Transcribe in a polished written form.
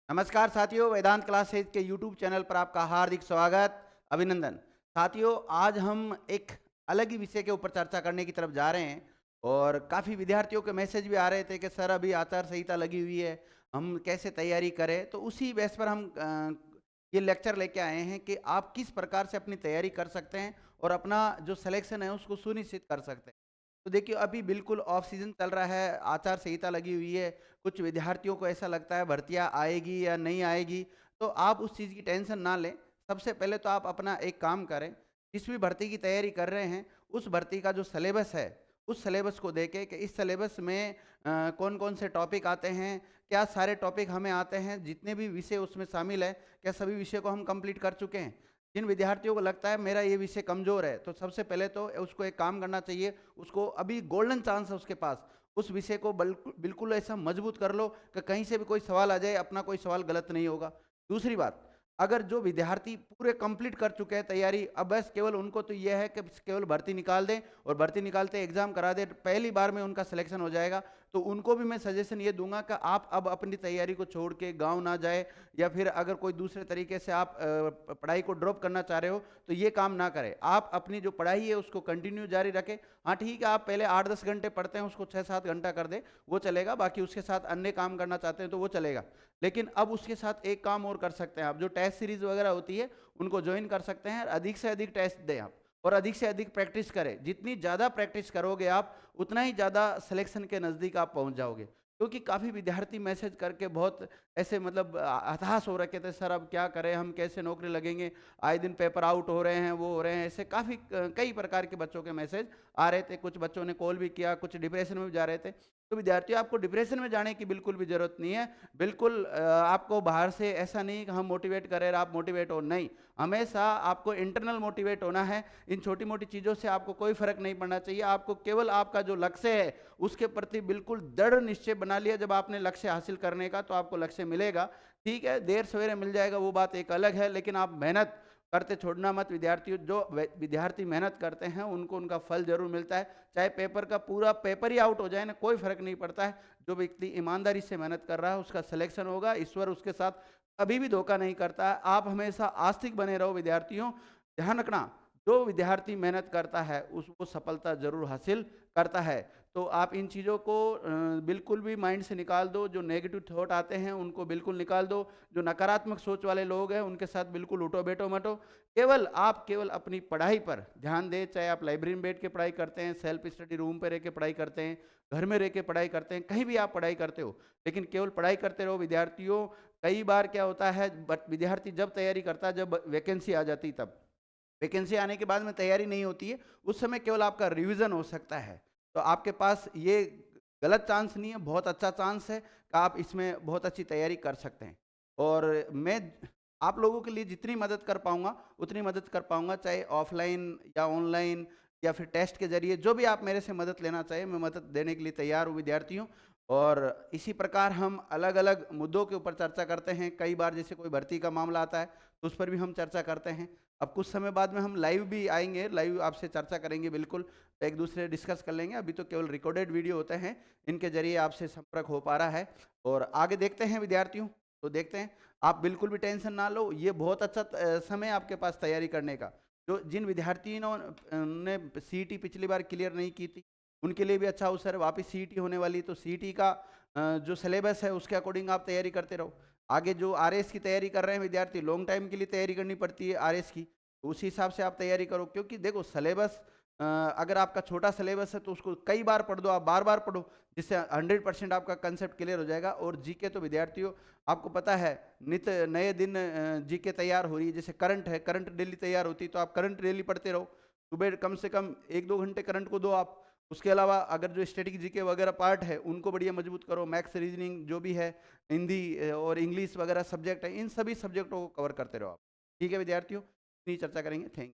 नमस्कार साथियों, वेदांत क्लासेज के यूट्यूब चैनल पर आपका हार्दिक स्वागत, अभिनंदन। साथियों, आज हम एक अलग ही विषय के ऊपर चर्चा करने की तरफ जा रहे हैं और काफ़ी विद्यार्थियों के मैसेज भी आ रहे थे कि सर अभी आचार संहिता लगी हुई है, हम कैसे तैयारी करें। तो उसी बेस पर हम ये लेक्चर लेके आए हैं कि आप किस प्रकार से अपनी तैयारी कर सकते हैं और अपना जो सिलेक्शन है उसको सुनिश्चित कर सकते हैं। तो देखिए, अभी बिल्कुल ऑफ सीजन चल रहा है, आचार संहिता लगी हुई है। कुछ विद्यार्थियों को ऐसा लगता है भर्तियाँ आएगी या नहीं आएगी, तो आप उस चीज़ की टेंशन ना लें। सबसे पहले तो आप अपना एक काम करें, जिस भी भर्ती की तैयारी कर रहे हैं, उस भर्ती का जो सिलेबस है, उस सिलेबस को देखें कि इस सिलेबस में कौन-कौन से टॉपिक आते हैं, क्या सारे टॉपिक हमें आते हैं, जितने भी विषय उसमें शामिल है, क्या सभी विषय को हम कंप्लीट कर चुके हैं। जिन विद्यार्थियों को लगता है मेरा ये विषय कमज़ोर है, तो सबसे पहले तो उसको एक काम करना चाहिए, उसको अभी गोल्डन चांस है उसके पास, उस विषय को बिल्कुल बिल्कुल ऐसा मजबूत कर लो कि कहीं से भी कोई सवाल आ जाए, अपना कोई सवाल गलत नहीं होगा। दूसरी बात, अगर जो विद्यार्थी पूरे कंप्लीट कर चुके हैं तैयारी, अब बस केवल उनको तो ये है कि केवल भर्ती निकाल दें और भर्ती निकालते एग्जाम करा दें, पहली बार में उनका सिलेक्शन हो जाएगा। तो उनको भी मैं सजेशन ये दूंगा कि आप अब अपनी तैयारी को छोड़ के गाँव ना जाए, या फिर अगर कोई दूसरे तरीके से आप पढ़ाई को ड्रॉप करना चाह रहे हो, तो ये काम ना करें। आप अपनी जो पढ़ाई है उसको कंटिन्यू जारी रखें। हाँ ठीक है, आप पहले 8-10 घंटे पढ़ते हैं, उसको 6-7 घंटा कर दें, वो चलेगा। बाकी उसके साथ अन्य काम करना चाहते हैं तो वो चलेगा। लेकिन अब उसके साथ एक काम और कर सकते हैं आप, जो टेस्ट सीरीज वगैरह होती है उनको ज्वाइन कर सकते हैं। अधिक से अधिक टेस्ट दें आप और अधिक से अधिक प्रैक्टिस करें। जितनी ज़्यादा प्रैक्टिस करोगे आप, उतना ही ज़्यादा सिलेक्शन के नज़दीक आप पहुंच जाओगे। क्योंकि काफ़ी विद्यार्थी मैसेज करके बहुत ऐसे मतलब हताश हो रखे थे, सर अब क्या करें, हम कैसे नौकरी लगेंगे, आए दिन पेपर आउट हो रहे हैं, वो हो रहे हैं। ऐसे काफ़ी कई प्रकार के बच्चों के मैसेज आ रहे थे। कुछ बच्चों ने कॉल भी किया, कुछ डिप्रेशन में भी जा रहे थे। तो विद्यार्थियों, आपको डिप्रेशन में जाने की बिल्कुल भी ज़रूरत नहीं है। बिल्कुल आपको बाहर से ऐसा नहीं कि हम मोटिवेट करें और आप मोटिवेट हो, नहीं। हमेशा आपको इंटरनल मोटिवेट होना है। इन छोटी मोटी चीज़ों से आपको कोई फ़र्क नहीं पड़ना चाहिए। आपको केवल आपका जो लक्ष्य है उसके प्रति बिल्कुल दृढ़ निश्चय बना लिया। जब आपने लक्ष्य हासिल करने का, तो आपको लक्ष्य मिलेगा। ठीक है, देर सवेरे मिल जाएगा, वो बात एक अलग है, लेकिन आप मेहनत करते छोड़ना मत। विद्यार्थियों, जो विद्यार्थी मेहनत करते हैं उनको उनका फल जरूर मिलता है। चाहे पेपर का पूरा पेपर ही आउट हो जाए ना, कोई फर्क नहीं पड़ता है। जो व्यक्ति ईमानदारी से मेहनत कर रहा है उसका सिलेक्शन होगा। ईश्वर उसके साथ कभी भी धोखा नहीं करता है। आप हमेशा आस्तिक बने रहो विद्यार्थियों। ध्यान रखना, जो विद्यार्थी मेहनत करता है उसको सफलता जरूर हासिल करता है। तो आप इन चीज़ों को बिल्कुल भी माइंड से निकाल दो। जो नेगेटिव थॉट आते हैं उनको बिल्कुल निकाल दो। जो नकारात्मक सोच वाले लोग हैं उनके साथ बिल्कुल उठो बैठो मटो। केवल अपनी पढ़ाई पर ध्यान दें। चाहे आप लाइब्रेरी में बैठ के पढ़ाई करते हैं, सेल्फ स्टडी रूम पर रह के पढ़ाई करते हैं, घर में रह के पढ़ाई करते हैं, कहीं भी आप पढ़ाई करते हो, लेकिन केवल पढ़ाई करते रहो विद्यार्थियों। कई बार क्या होता है, बट विद्यार्थी जब तैयारी करता है, जब वैकेंसी आ जाती तब, वैकेंसी आने के बाद में तैयारी नहीं होती है, उस समय केवल आपका रिवीजन हो सकता है। तो आपके पास ये गलत चांस नहीं है, बहुत अच्छा चांस है कि आप इसमें बहुत अच्छी तैयारी कर सकते हैं। और मैं आप लोगों के लिए जितनी मदद कर पाऊंगा उतनी मदद कर पाऊंगा, चाहे ऑफलाइन या ऑनलाइन या फिर टेस्ट के जरिए। जो भी आप मेरे से मदद लेना चाहिए, मैं मदद देने के लिए तैयार हूँ विद्यार्थियों। और इसी प्रकार हम अलग अलग मुद्दों के ऊपर चर्चा करते हैं। कई बार जैसे कोई भर्ती का मामला आता है तो उस पर भी हम चर्चा करते हैं। अब कुछ समय बाद में हम लाइव भी आएंगे, लाइव आपसे चर्चा करेंगे, बिल्कुल एक दूसरे डिस्कस कर लेंगे। अभी तो केवल रिकॉर्डेड वीडियो होते हैं, इनके जरिए आपसे संपर्क हो पा रहा है। और आगे देखते हैं विद्यार्थियों, तो देखते हैं। आप बिल्कुल भी टेंशन ना लो, ये बहुत अच्छा समय है आपके पास तैयारी करने का। जो जिन विद्यार्थियों ने सीईटी पिछली बार क्लियर नहीं की थी, उनके लिए भी अच्छा अवसर है। वापस सीईटी होने वाली, तो सीईटी का जो सिलेबस है उसके अकॉर्डिंग आप तैयारी करते रहो। आगे जो आरएस की तैयारी कर रहे हैं विद्यार्थी, लॉन्ग टाइम के लिए तैयारी करनी पड़ती है आरएस की, तो उसी हिसाब से आप तैयारी करो। क्योंकि देखो, सिलेबस अगर आपका छोटा सिलेबस है तो उसको कई बार पढ़ दो, आप बार बार पढ़ो, जिससे 100% आपका कंसेप्ट क्लियर हो जाएगा। और जीके तो विद्यार्थियों, आपको पता है नित्य नए दिन जीके तैयार हो रही है। जैसे करंट है, करंट डेली तैयार होती है, तो आप करंट डेली पढ़ते रहो। सुबह कम से कम 1-2 घंटे करंट को दो आप। उसके अलावा अगर जो स्टैटिक जीके वगैरह पार्ट है उनको बढ़िया मजबूत करो। मैथ्स रीजनिंग जो भी है, हिंदी और इंग्लिश वगैरह सब्जेक्ट है, इन सभी सब्जेक्टों को कवर करते रहो आप। ठीक है विद्यार्थियों, इतनी चर्चा करेंगे। थैंक